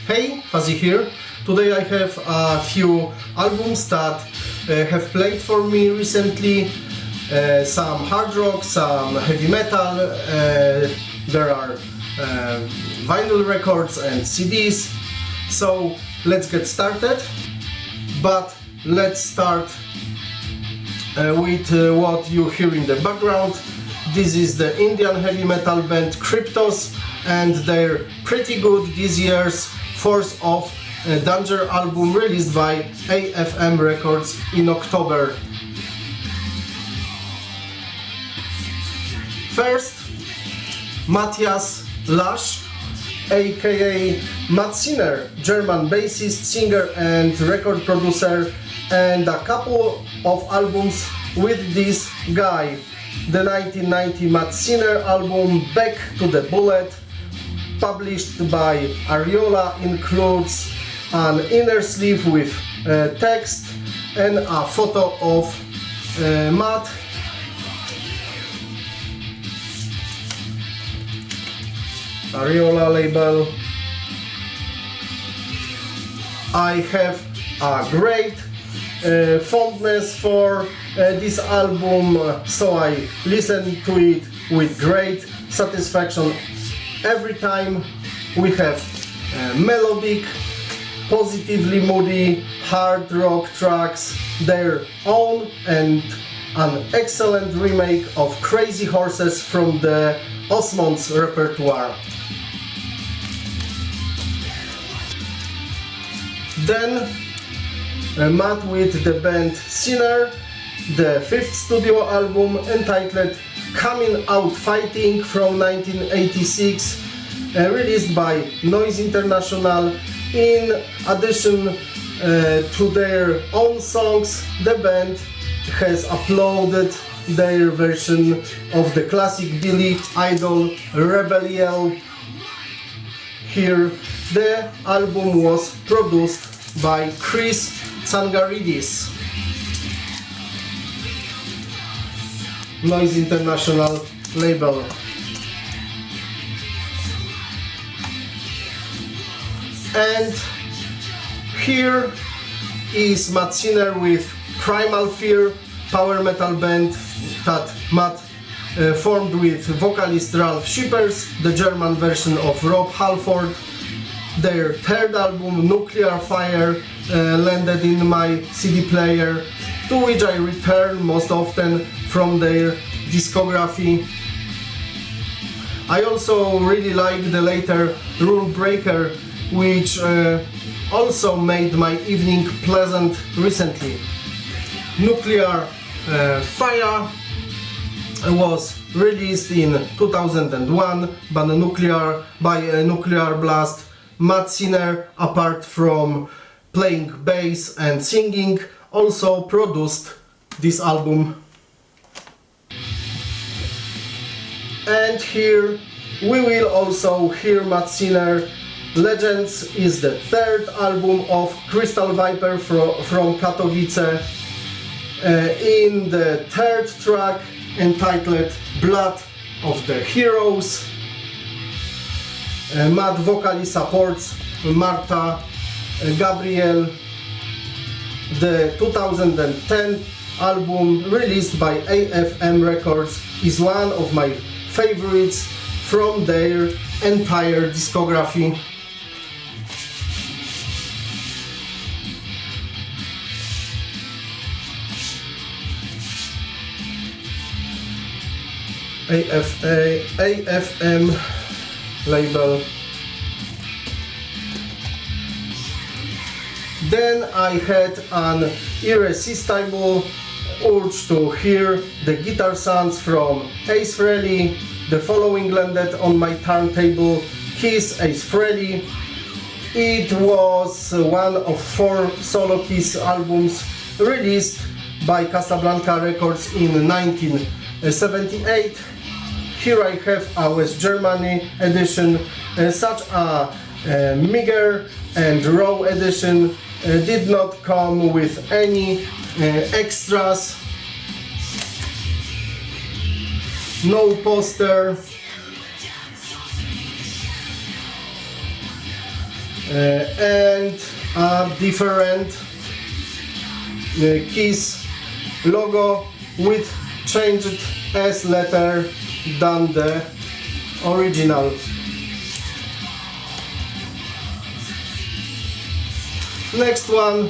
Hey, Fuzzy here. Today I have a few albums that have played for me recently. Some hard rock, some heavy metal, there are vinyl records and CDs. So let's get started. But let's start with what you hear in the background. This is the Indian heavy metal band KRYPTOS, and their pretty good this year's Force of Danger album released by AFM Records in October. First, Matthias Lasch, aka Matt Sinner, German bassist, singer and record producer, and a couple of albums with this guy. The 1990 Matt Sinner album Back to the Bullet, published by Ariola, includes an inner sleeve with text and a photo of Matt. Ariola label. I have a great fondness for this album, so I listen to it with great satisfaction every time. We have melodic, positively moody hard rock tracks, their own, and an excellent remake of Crazy Horses from the Osmonds repertoire. Then Matt with the band Sinner, the fifth studio album entitled Coming Out Fighting from 1986, released by Noize International. In addition to their own songs, the band has uploaded their version of the classic Billy Idol Rebel Yell. Here, the album was produced by Chris Tsangaridis. Noize International label. And here is Matt Sinner with Primal Fear, power metal band that Matt formed with vocalist Ralph Shippers, the German version of Rob Halford. Their third album, Nuclear Fire, landed in my CD player, to which I return most often from their discography. I also really like the later Rule Breaker, which also made my evening pleasant recently. Nuclear Fire was released in 2001 by Nuclear Blast. Matt Sinner, apart from playing bass and singing, also produced this album. And here we will also hear Matt Sinner. Legends is the third album of Crystal Viper from Katowice. In the third track, entitled Blood of the Heroes, Matt vocally supports Marta Gabriel. The 2010 album, released by AFM Records, is one of my favorites from their entire discography. AFM label. Then I had an irresistible urge to hear the guitar sounds from Ace Frehley. The following landed on my turntable: Kiss Ace Frehley. It was one of 4 solo Kiss albums released by Casablanca Records in 1978. Here I have a West Germany edition. Such a meager and raw edition did not come with any extras. No poster. and a different Kiss logo with changed S letter than the original. Next one,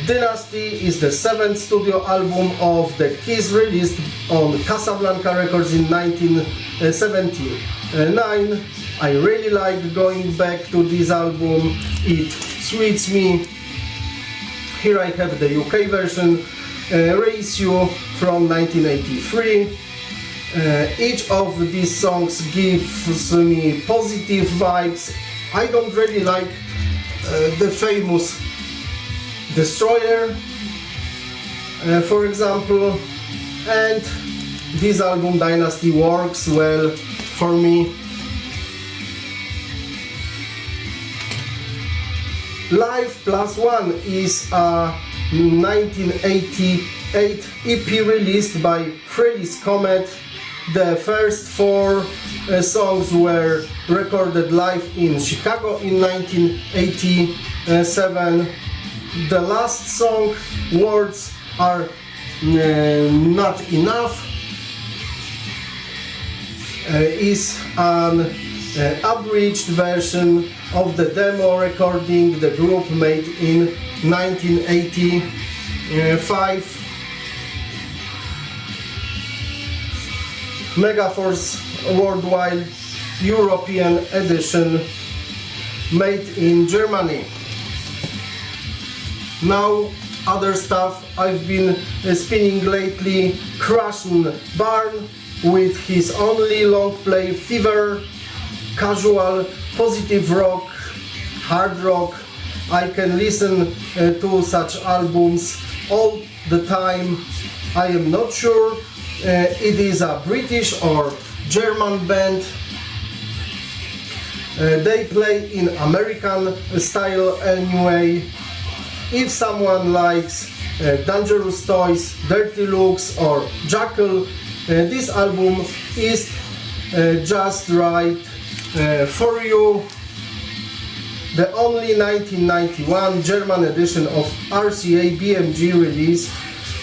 Dynasty is the 7th studio album of the Kiss, released on Casablanca Records in 1979. I really like going back to this album, it suits me. Here I have the UK version, reissue from 1983. Each of these songs gives me positive vibes. I don't really like the famous Destroyer, for example, and this album Dynasty works well for me. Live Plus One is a 1988 EP released by FREHLEY'S COMET. The first 4 songs were recorded live in Chicago in 1987. The last song, Words Are Not Enough, is an abridged version of the demo recording the group made in 1985. Megaforce Worldwide European edition made in Germany. Now other stuff I've been spinning lately, Crush'n Barn with his only long play Fever, casual, positive rock, hard rock. I can listen to such albums all the time. I am not sure it is a British or German band. They play in American style anyway. If someone likes Dangerous Toys, Dirty Looks or Jackal, this album is just right for you. The only 1991 German edition of RCA BMG released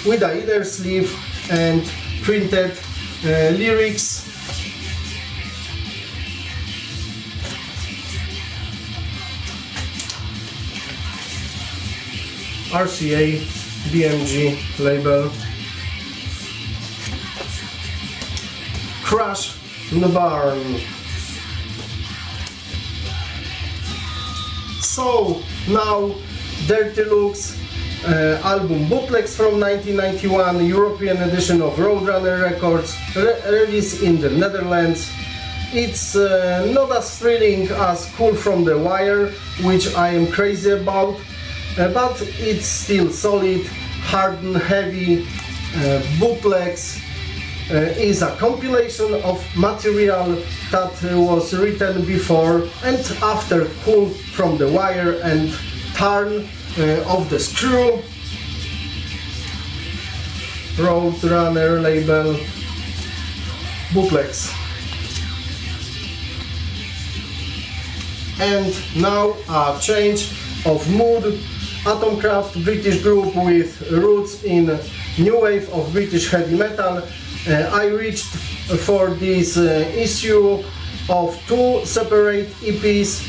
with an inner sleeve and printed lyrics. RCA BMG label. Crush'n Barn. So now Dirty Looks album Bootlegsl from 1991, European edition of Roadrunner Records, released in the Netherlands. It's not as thrilling as Cool from the Wire, which I am crazy about, but it's still solid, hard and heavy. Bootlegsl is a compilation of material that was written before and after Cool from the Wire and Turn of the Screw. Roadrunner label, Bootlegsl. And now a change of mood. Atomkraft, British group with roots in new wave of British heavy metal. I reached for this issue of 2 separate EPs,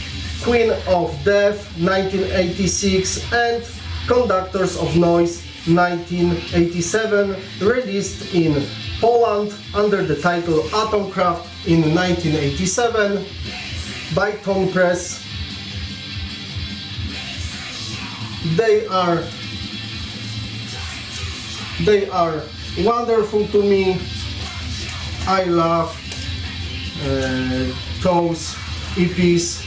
Queen of Death 1986 and Conductors of Noize 1987, released in Poland under the title Atomkraft in 1987 by Tone Press. They are wonderful to me. I love those EPs.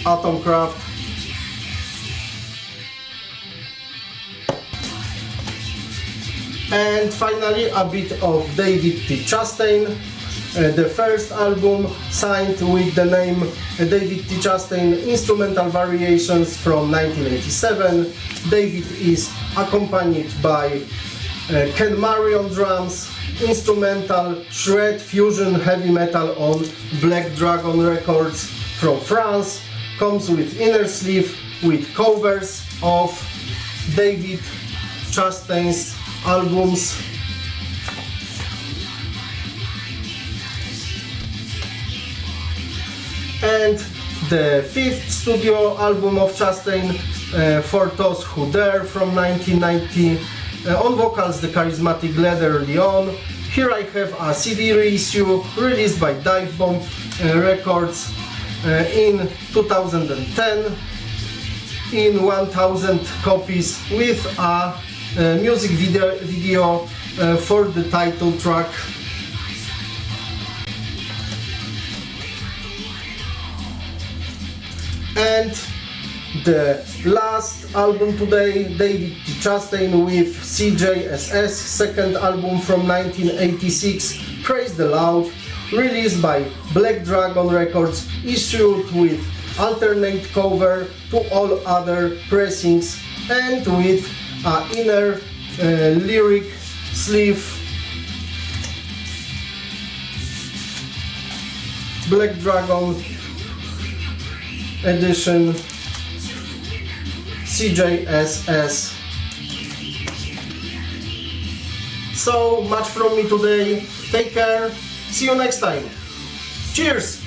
Atomkraft. And finally a bit of David T. Chastain. The first album signed with the name David T. Chastain Instrumental Variations from 1987. David is accompanied by Ken Murray on drums, instrumental shred fusion heavy metal on Black Dragon Records from France. Comes with inner sleeve with covers of David Chastain's albums. And the fifth studio album of Chastain, FREHLEY'S Who Dare from 1990. On vocals the charismatic Leather Leon. Here I have a CD reissue released by Dive Bomb Records in 2010 in 1000 copies with a music video for the title track. And the last album today, David Chastain with CJSS, second album from 1986, Praise the Loud, released by Black Dragon Records, issued with alternate cover to all other pressings and with an inner lyric sleeve. Black Dragon edition, CJSS. So much from me today. Take care. See you next time. Cheers!